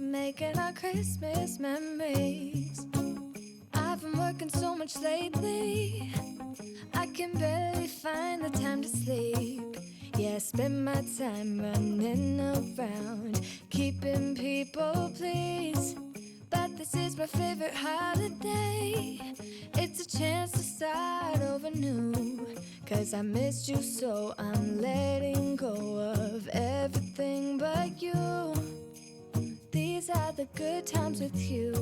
Making our Christmas memories. I've been working so much lately, I can barely find the time to sleep. Yeah, I spend my time running around, keeping people pleased. But this is my favorite holiday. It's a chance to start over new. 'Cause I missed you, so I'm letting go of everything but you. These are the good times with you.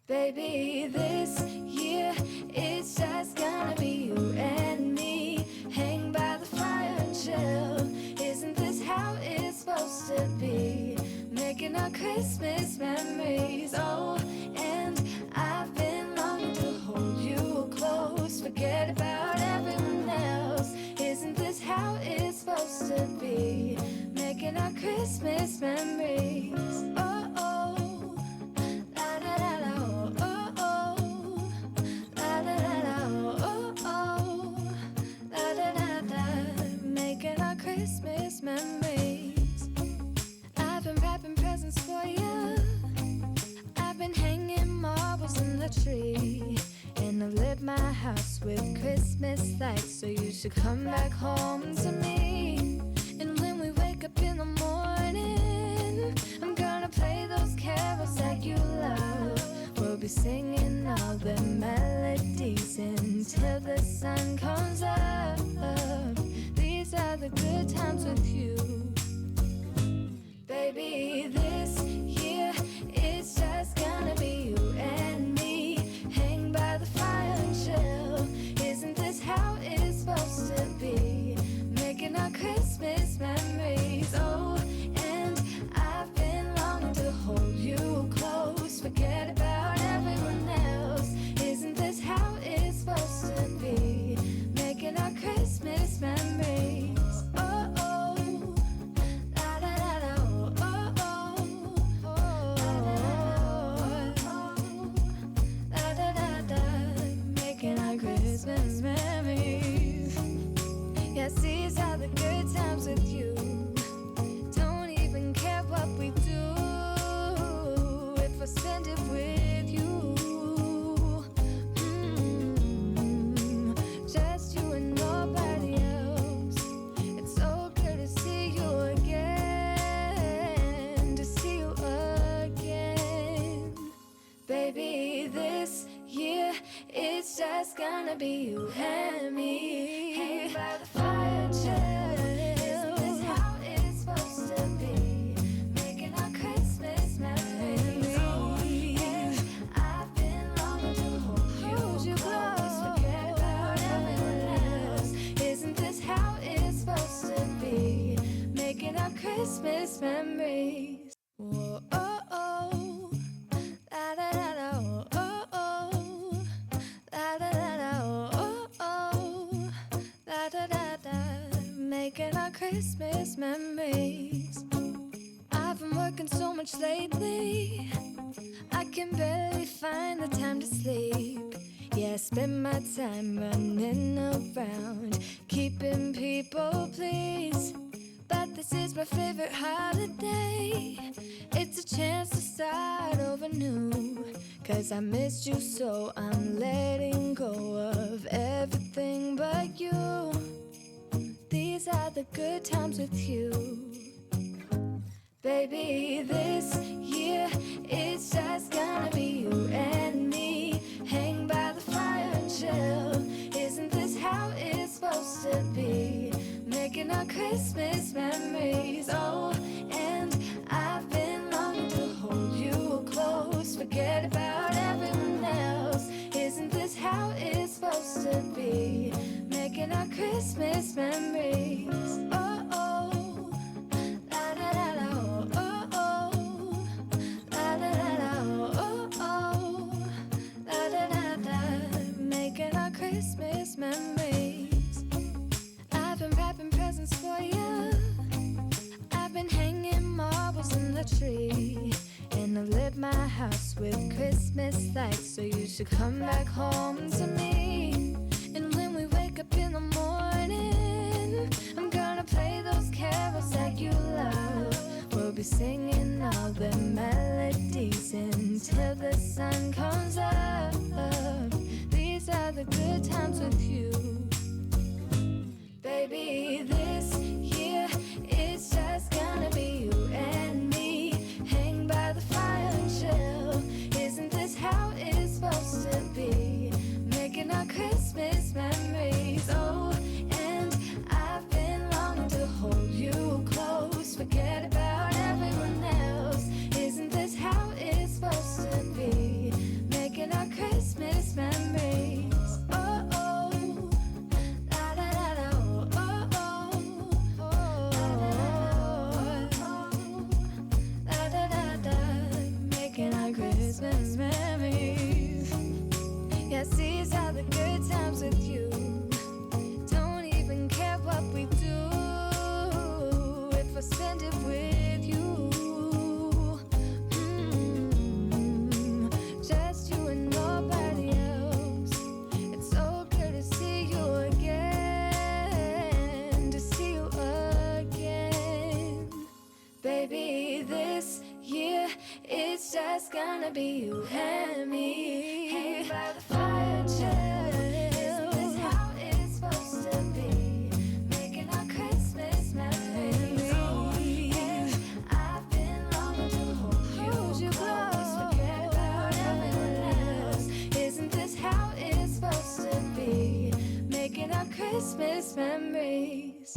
Baby, this year it's just gonna be you and me. Hang by the fire and chill. Isn't this how it's supposed to be? Making our Christmas memories. Oh, and I've been longing to hold you close. Forget about everyone else. Isn't this how it's supposed to be? Making our Christmas memories. Oh, oh, la da da da, oh, oh, la da da da, oh, oh, la da da da. Making our Christmas memories. I've been wrapping presents for you. I've been hanging marbles in the tree, and I've lit my house with Christmas lights so you should come back home to me. And when we wake up in the morning, I'm gonna play those carols that you love. We'll be singing all the melodies until the sun comes up. These are the good times with you. Baby, this year it's just gonna be you and me. Hang by the fire and chill. Isn't this how it's supposed to be? Making our Christmas memories. Oh, and I've been longing to hold you close. Forget about everyone else. Isn't this how it's supposed to be? Making our Christmas memories. Oh, oh. La da da da. Oh, oh. Oh, la da da da. Making our Christmas memories. Yes, these are the good times with you. Don't even care what we do if I spend it with you. Just you and nobody else. It's so good to see you again, to see you again. Baby, this year it's just gonna be you and me. Hang by the fire and chill. Isn't this how it's supposed to be? Making our Christmas memories. Oh, yeah. I've been longing to hold you close. Forget about everyone else. Isn't this how it's supposed to be? Making our Christmas memories. Whoa, oh, oh. La da da da. Oh, oh. La da da da. Oh, oh. La da da da. Making our Christmas memories. I've been working so much lately, I can barely find the time to sleep. Yeah, I spend my time running around, keeping people pleased. But this is my favorite holiday. It's a chance to start over new. 'Cause I missed you, so I'm letting go of everything but you. These are the good times with you. Baby, this year it's just gonna be you and me. Hang by the fire and chill. Isn't this how it's supposed to be? Making our Christmas memories. Oh, and I've been longing to hold you close. Forget about everyone else. Isn't this how it's supposed to be? Making our Christmas memories. Oh, oh. La da da da. Oh, oh. La da da da. Oh, oh. La da da da. Making our Christmas memories. I've been wrapping presents for you. I've been hanging marbles in the tree. And I've lit my house with Christmas lights, so you should come back home to me. And when we wake up in the morning, I'm gonna play those carols that you love. We'll be singing all the melodies until the sun comes up. These are the good times with you. Baby, this year it's just gonna be you and me. Hang by the fire and chill. Isn't this how it's supposed to be? Making our Christmas memories. Oh, and I've been longing to hold you close. Forget about everyone else. Isn't this how it's supposed to be? Making our Christmas memories. Oh, oh. La da da da. Oh, oh. Oh, la da da da. Making our Christmas memories. Yes, these are the good times with you. Don't even care what we do if I spend it with you. Just you and nobody else. It's so good to see you again, to see you again. Baby, this year it's just gonna be you and me. Hang by the fire and chill. Isn't this how it's supposed to Christmas memories.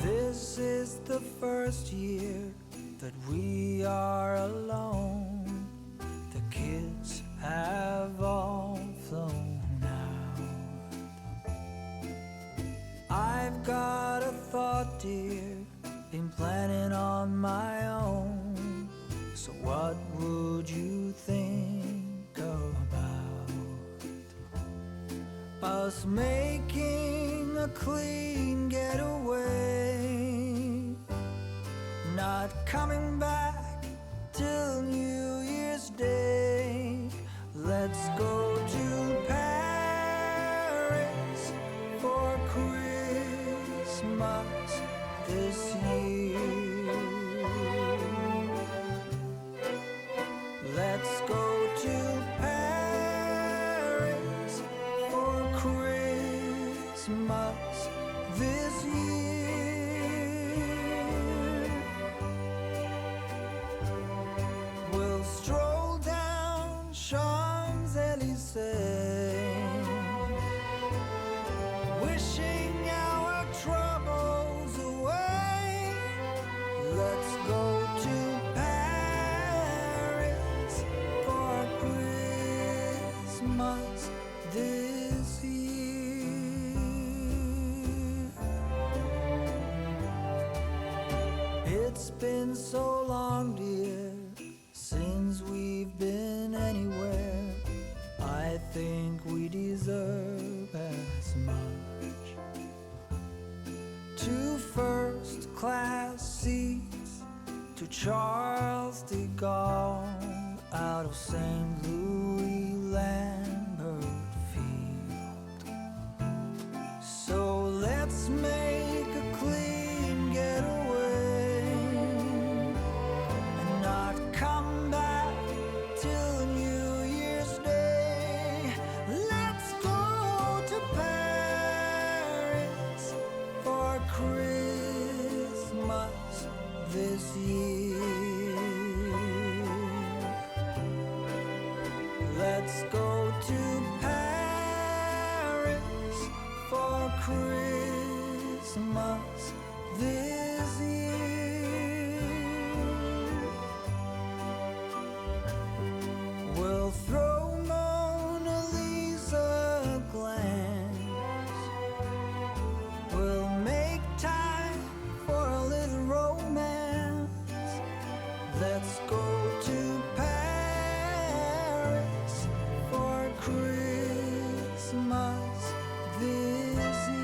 This is the first year that we are alone. The kids have all flown out. I've got a thought, dear, been planning on my own. So what would you think about us making a clean getaway, not coming back till New Year's Day? Let's go to Paris for Christmas this year. Let's go to Paris for Christmas this year. We'll stroll down Champs-Élysées, wishing our troubles away. Let's go to Paris for Christmas this year. It's been so long, dear, since we've been anywhere. I think we deserve as much. 2 first-class seats to Charles de Gaulle out of St. Louis Lambert Field. So let's make a clean getaway and not come back till New Year's Day. Let's go to Paris for Christmas this year. Let's go to Paris for Christmas this year. We'll throw Mona Lisa a glance. We'll make time for a little romance. Let's go to Paris for Christmas this year.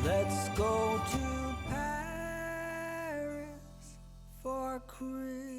Let's go to Paris for Christmas.